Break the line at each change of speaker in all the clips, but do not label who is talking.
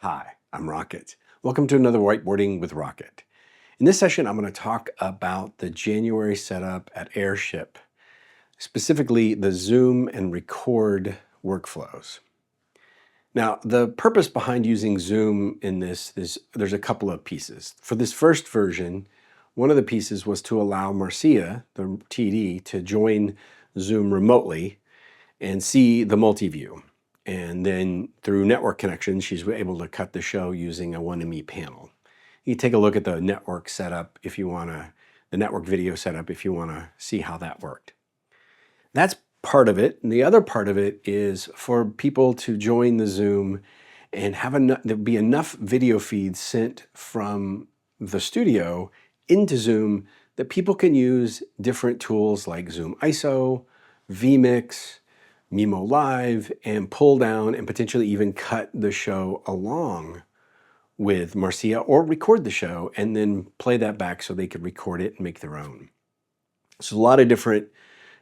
Hi, I'm Rocket. Welcome to another Whiteboarding with Rocket. In this session, I'm going to talk about the January setup at Airship, specifically the Zoom and record workflows. Now, the purpose behind using Zoom in this is there's a couple of pieces. For this first version, one of the pieces was to allow Marcia, the TD, to join Zoom remotely and see the multi-view. And then through network connections, she's able to cut the show using a 1ME panel. You take a look at the network setup if you want to, the network video setup if you want to see how that worked. That's part of it. And the other part of it is for people to join the Zoom and have there be enough video feeds sent from the studio into Zoom that people can use different tools like Zoom ISO, vMix, Mimo Live, and pull down and potentially even cut the show along with Marcia or record the show and then play that back so they could record it and make their own. So a lot of different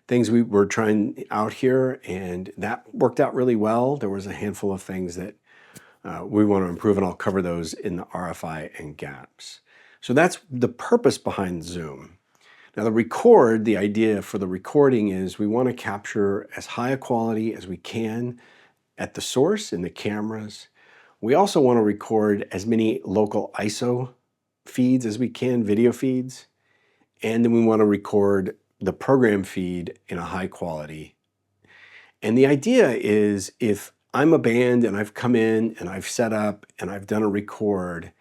things we were trying out here, and that worked out really well. There was a handful of things that we want to improve, and I'll cover those in the RFI and gaps. So that's the purpose behind Zoom. Now the idea for the recording is we want to capture as high a quality as we can at the source in the cameras. We also want to record as many local ISO feeds as we can, video feeds. And then we want to record the program feed in a high quality. And the idea is if I'm a band and I've come in and I've set up and I've done a record,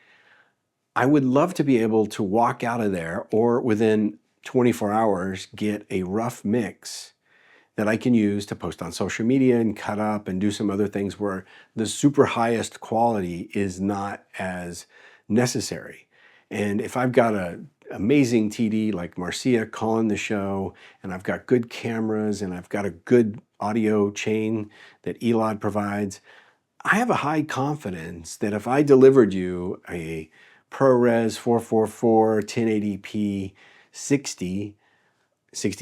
I would love to be able to walk out of there or within 24 hours, get a rough mix that I can use to post on social media and cut up and do some other things where the super highest quality is not as necessary. And if I've got an amazing TD like Marcia calling the show, and I've got good cameras, and I've got a good audio chain that Elad provides, I have a high confidence that if I delivered you a ProRes 444 1080p 60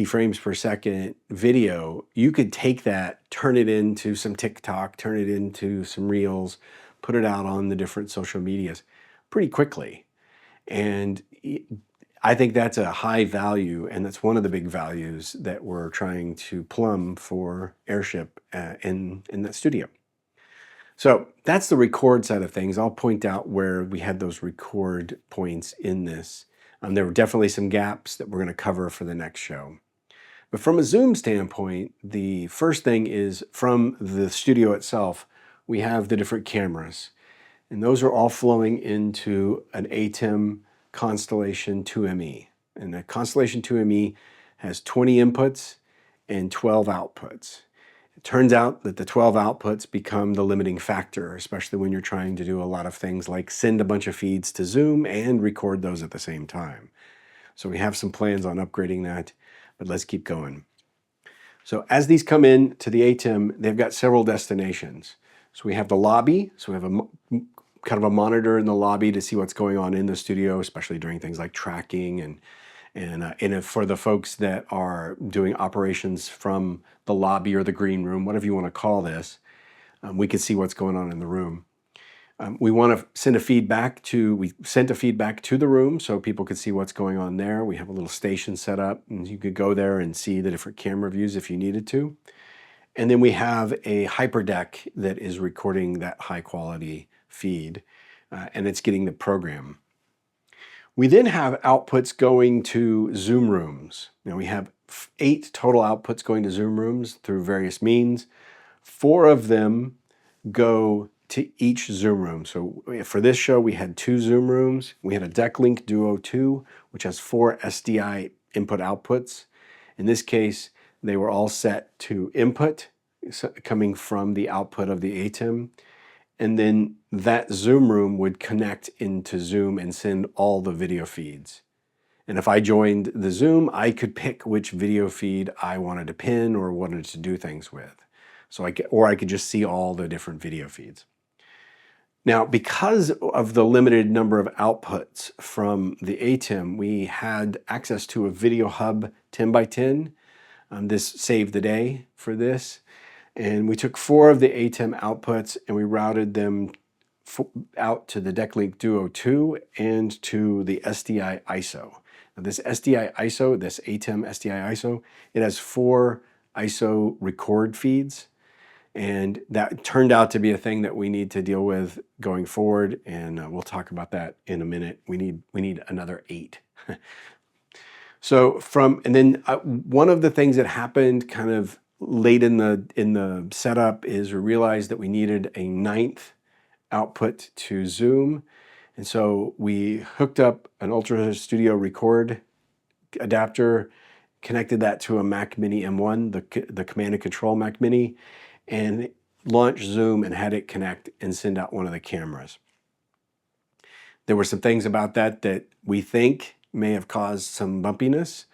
frames per second video, you could take that, turn it into some TikTok, turn it into some Reels, put it out on the different social medias pretty quickly. And I think that's a high value, and that's one of the big values that we're trying to plumb for Airship in that studio. So that's the record side of things. I'll point out where we had those record points in this. There were definitely some gaps that we're going to cover for the next show. But from a Zoom standpoint, the first thing is from the studio itself, we have the different cameras. And those are all flowing into an ATEM Constellation 2ME. And the Constellation 2ME has 20 inputs and 12 outputs. It turns out that the 12 outputs become the limiting factor, especially when you're trying to do a lot of things like send a bunch of feeds to Zoom and record those at the same time. So we have some plans on upgrading that, but let's keep going. So as these come in to the ATEM, they've got several destinations. So we have the lobby, so we have a kind of a monitor in the lobby to see what's going on in the studio, especially during things like tracking and for the folks that are doing operations from the lobby or the green room, whatever you want to call this, we can see what's going on in the room. We want to send a feedback we sent a feedback to the room so people could see what's going on there. We have a little station set up, and you could go there and see the different camera views if you needed to. And then we have a hyperdeck that is recording that high quality feed, and it's getting the program. We then have outputs going to Zoom rooms. Now we have 8 total outputs going to Zoom rooms through various means. 4 of them go to each Zoom room. So for this show, we had 2 Zoom rooms. We had a DeckLink Duo 2, which has 4 SDI input outputs. In this case, they were all set to input coming from the output of the ATEM. And then that Zoom room would connect into Zoom and send all the video feeds. And if I joined the Zoom, I could pick which video feed I wanted to pin or wanted to do things with. So I could just see all the different video feeds. Now, because of the limited number of outputs from the ATEM, we had access to a video hub 10 by 10. This saved the day for this. And we took 4 of the ATEM outputs and we routed them out to the Decklink Duo 2 and to the SDI ISO. Now this SDI ISO, this ATEM SDI ISO, it has 4 ISO record feeds, and that turned out to be a thing that we need to deal with going forward, and we'll talk about that in a minute. We need another 8. So one of the things that happened kind of late in the setup is we realized that we needed a 9th output to Zoom, and so we hooked up an Ultra Studio Record adapter, connected that to a Mac Mini M1, the Command and Control Mac Mini, and launched Zoom and had it connect and send out one of the cameras. There were some things about that we think may have caused some bumpiness,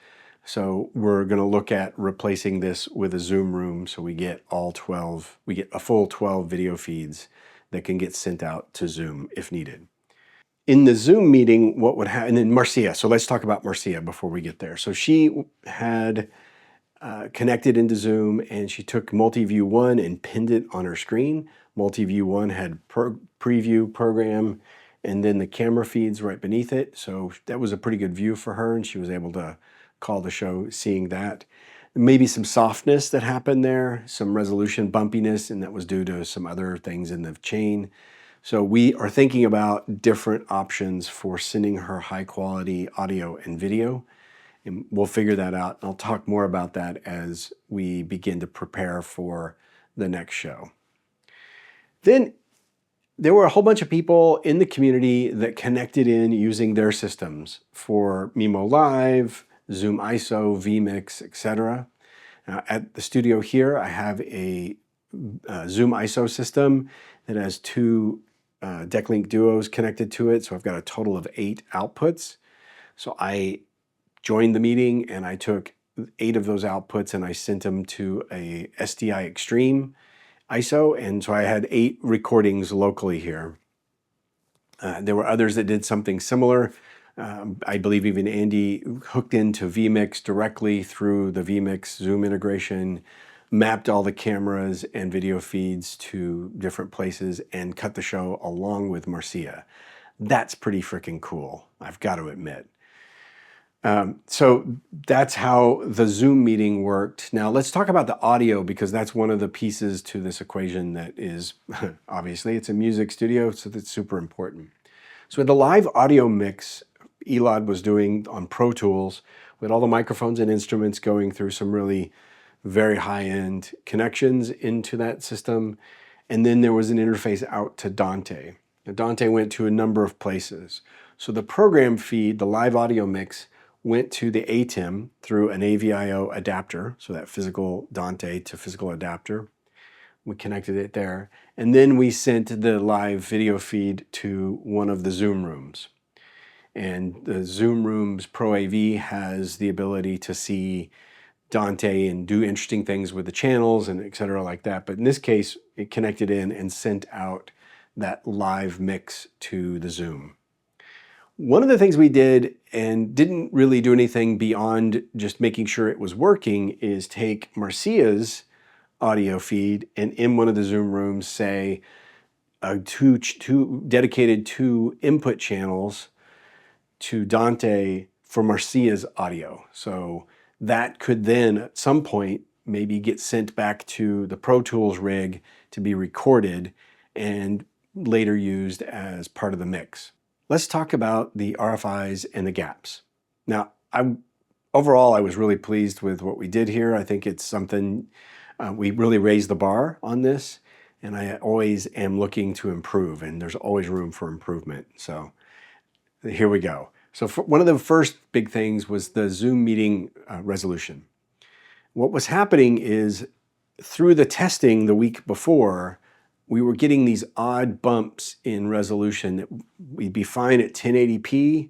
so we're going to look at replacing this with a Zoom room so we get a full 12 video feeds that can get sent out to Zoom if needed. In the Zoom meeting, what would happen, and then Marcia, so let's talk about Marcia before we get there. So she had connected into Zoom, and she took Multiview 1 and pinned it on her screen. Multiview 1 had preview program and then the camera feeds right beneath it. So that was a pretty good view for her, and she was able to call the show seeing that. Maybe some softness that happened there, some resolution bumpiness, and that was due to some other things in the chain. So we are thinking about different options for sending her high quality audio and video, and we'll figure that out. I'll talk more about that as we begin to prepare for the next show. Then there were a whole bunch of people in the community that connected in using their systems for Mimo Live, Zoom ISO, vMix, etc. At the studio here, I have a Zoom ISO system that has 2 Decklink Duos connected to it, so I've got a total of 8 outputs. So I joined the meeting and I took 8 of those outputs and I sent them to a SDI Extreme ISO, and so I had 8 recordings locally here. There were others that did something similar. I believe even Andy hooked into vMix directly through the vMix Zoom integration, mapped all the cameras and video feeds to different places, and cut the show along with Marcia. That's pretty freaking cool, I've got to admit. So that's how the Zoom meeting worked. Now let's talk about the audio, because that's one of the pieces to this equation that is, obviously it's a music studio, so that's super important. So the live audio mix Elad was doing on Pro Tools, with all the microphones and instruments going through some really very high-end connections into that system. And then there was an interface out to Dante. Now, Dante went to a number of places. So the program feed, the live audio mix, went to the ATEM through an AVIO adapter, so that physical Dante to physical adapter. We connected it there. And then we sent the live video feed to one of the Zoom rooms. And the Zoom Rooms Pro AV has the ability to see Dante and do interesting things with the channels and et cetera like that. But in this case, it connected in and sent out that live mix to the Zoom. One of the things we did, and didn't really do anything beyond just making sure it was working, is take Marcia's audio feed and in one of the Zoom rooms say dedicated two input channels to Dante for Marcia's audio. So that could then at some point maybe get sent back to the Pro Tools rig to be recorded and later used as part of the mix. Let's talk about the RFIs and the gaps. Now, overall, I was really pleased with what we did here. I think it's something, we really raised the bar on this, and I always am looking to improve, and there's always room for improvement. So here we go. So one of the first big things was the Zoom meeting resolution. What was happening is through the testing the week before, we were getting these odd bumps in resolution that we'd be fine at 1080p,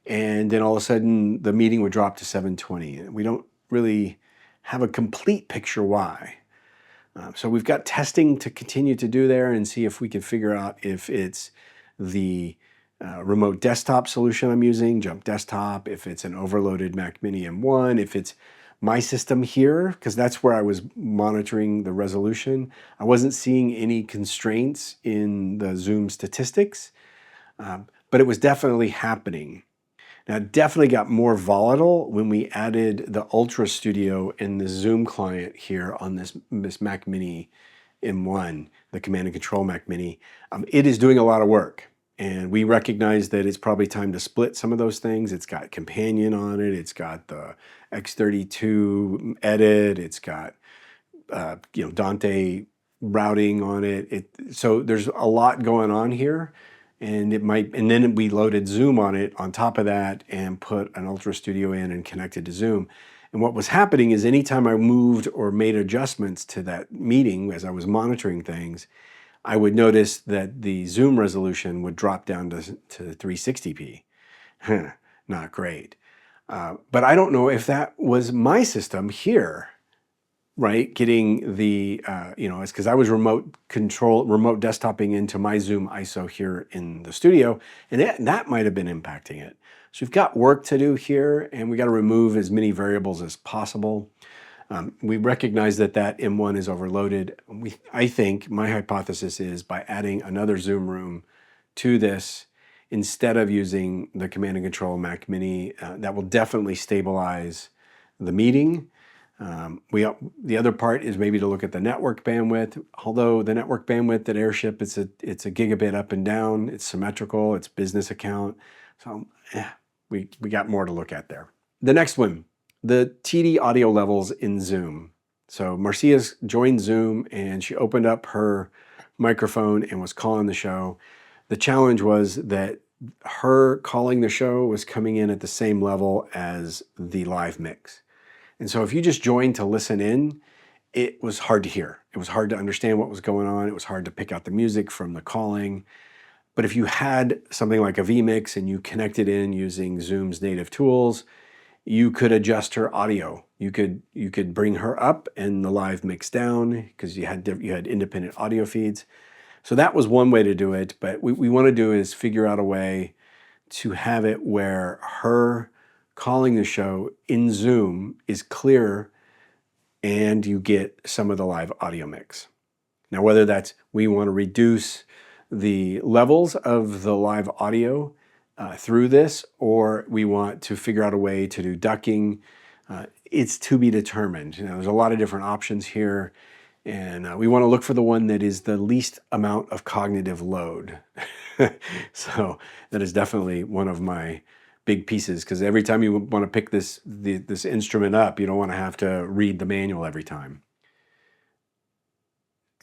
and then all of a sudden the meeting would drop to 720. We don't really have a complete picture why. So we've got testing to continue to do there and see if we can figure out if it's the remote desktop solution I'm using, Jump Desktop, if it's an overloaded Mac Mini M1, if it's my system here, because that's where I was monitoring the resolution, I wasn't seeing any constraints in the Zoom statistics, but it was definitely happening. Now, it definitely got more volatile when we added the Ultra Studio and the Zoom client here on this Mac Mini M1, the Command and Control Mac Mini. It is doing a lot of work, and we recognize that it's probably time to split some of those things. It's got Companion on it, it's got the X32 edit, it's got Dante routing on it. So there's a lot going on here. And then we loaded Zoom on it on top of that and put an Ultra Studio in and connected to Zoom. And what was happening is anytime I moved or made adjustments to that meeting as I was monitoring things, I would notice that the Zoom resolution would drop down to 360p. Not great. But I don't know if that was my system here, right? Getting the, it's because I was remote desktoping into my Zoom ISO here in the studio, and that might have been impacting it. So we've got work to do here, and we got to remove as many variables as possible. We recognize that M1 is overloaded. I think my hypothesis is by adding another Zoom room to this, instead of using the Command and Control Mac Mini, that will definitely stabilize the meeting. The other part is maybe to look at the network bandwidth. Although the network bandwidth at Airship, it's a gigabit up and down. It's symmetrical. It's business account. So we got more to look at there. The next one, the TD audio levels in Zoom. So Marcia's joined Zoom and she opened up her microphone and was calling the show. The challenge was that her calling the show was coming in at the same level as the live mix. And so if you just joined to listen in, it was hard to hear. It was hard to understand what was going on. It was hard to pick out the music from the calling. But if you had something like a vMix and you connected in using Zoom's native tools, you could adjust her audio. You could bring her up and the live mix down because you had independent audio feeds. So that was one way to do it. But what we want to do is figure out a way to have it where her calling the show in Zoom is clear and you get some of the live audio mix. Now, whether that's we want to reduce the levels of the live audio through this, or we want to figure out a way to do ducking, it's to be determined. There's a lot of different options here, and we want to look for the one that is the least amount of cognitive load. So that is definitely one of my big pieces, because every time you want to pick this instrument up, you don't want to have to read the manual every time.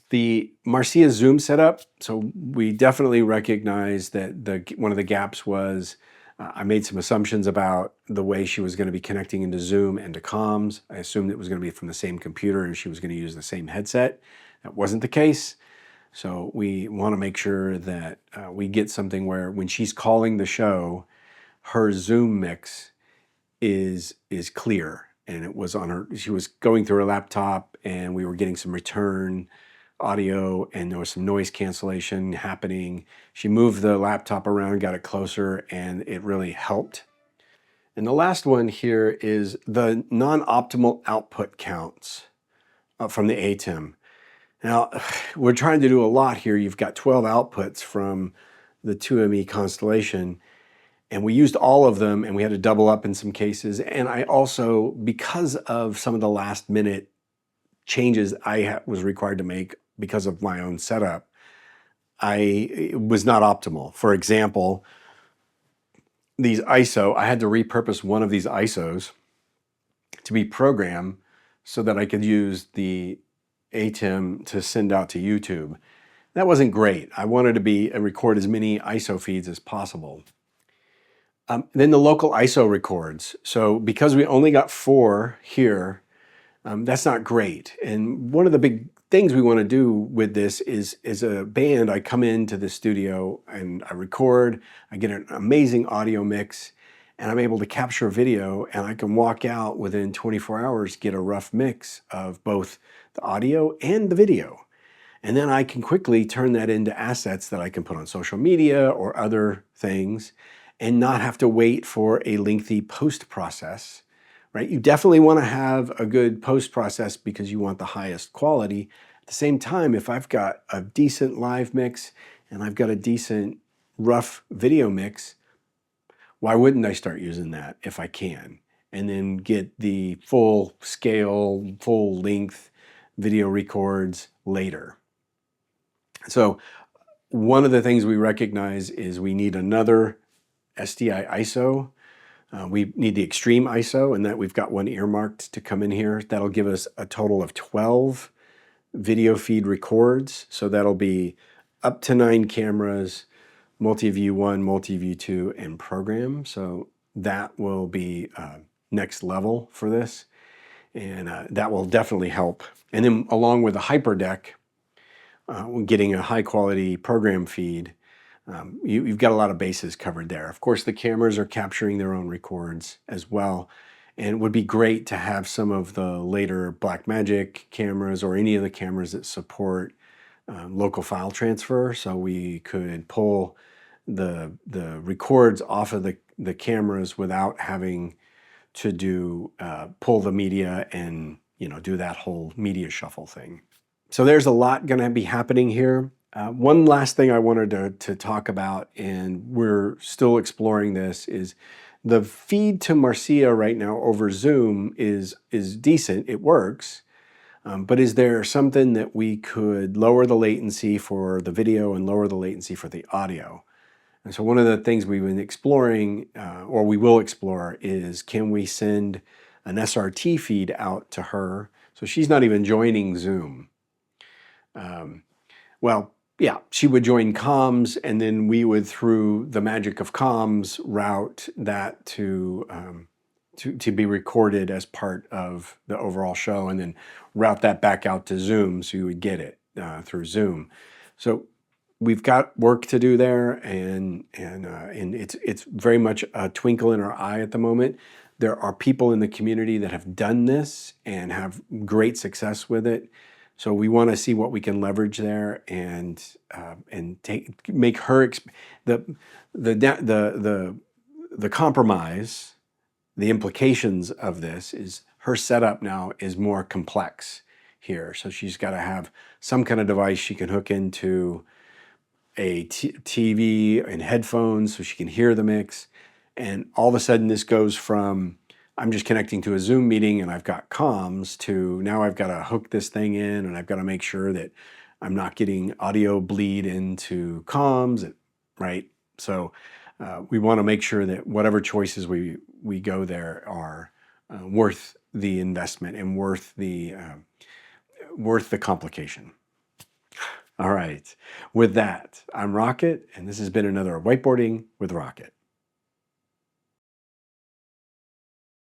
The Marcia Zoom setup, so we definitely recognize that one of the gaps was I made some assumptions about the way she was going to be connecting into Zoom and to comms. I assumed it was going to be from the same computer and she was going to use the same headset. That wasn't the case. So we want to make sure that we get something where when she's calling the show, her Zoom mix is clear, and it was on her. She was going through her laptop, and we were getting some return audio, and there was some noise cancellation happening. She moved the laptop around, got it closer, and it really helped. And the last one here is the non-optimal output counts from the ATEM. Now, we're trying to do a lot here. You've got 12 outputs from the 2ME constellation, and we used all of them, and we had to double up in some cases. And I also, because of some of the last minute changes I was required to make because of my own setup, it was not optimal. For example, these ISO, I had to repurpose one of these ISOs to be programmed so that I could use the ATEM to send out to YouTube. That wasn't great. I wanted to record as many ISO feeds as possible. Then the local ISO records. So because we only got 4 here, that's not great. And one of the big things we want to do with this is a band, I come into the studio and I record, I get an amazing audio mix, and I'm able to capture video, and I can walk out within 24 hours, get a rough mix of both the audio and the video. And then I can quickly turn that into assets that I can put on social media or other things and not have to wait for a lengthy post process right? You definitely want to have a good post process because you want the highest quality. At the same time, if I've got a decent live mix and I've got a decent rough video mix, why wouldn't I start using that if I can? And then get the full scale, full length video records later. So one of the things we recognize is we need another SDI ISO. We need the extreme ISO, and that we've got one earmarked to come in here. That'll give us a total of 12 video feed records. So that'll be up to 9 cameras, multi-view 1, multi-view 2, and program. So that will be next level for this, and that will definitely help. And then along with the hyperdeck, getting a high quality program feed, you've got a lot of bases covered there. Of course, the cameras are capturing their own records as well. And it would be great to have some of the later Blackmagic cameras or any of the cameras that support local file transfer. So we could pull the records off of the cameras without having to do pull the media and do that whole media shuffle thing. So there's a lot going to be happening here. One last thing I wanted to talk about, and we're still exploring this, is the feed to Marcia right now over Zoom is decent. It works. But is there something that we could lower the latency for the video and lower the latency for the audio? And so one of the things we've been exploring, or we will explore, is can we send an SRT feed out to her so she's not even joining Zoom? Well, yeah, she would join comms, and then we would, through the magic of comms, route that to be recorded as part of the overall show, and then route that back out to Zoom, so you would get it through Zoom. So we've got work to do there, and it's very much a twinkle in our eye at the moment. There are people in the community that have done this and have great success with it. So we want to see what we can leverage there and make her the compromise. The implications of this is her setup now is more complex here. So she's got to have some kind of device she can hook into a TV and headphones so she can hear the mix. And all of a sudden this goes from I'm just connecting to a Zoom meeting and I've got comms to now I've got to hook this thing in and I've got to make sure that I'm not getting audio bleed into comms, right? So we want to make sure that whatever choices we go there are worth the investment and worth the complication. All right. With that, I'm Rocket, and this has been another Whiteboarding with Rocket.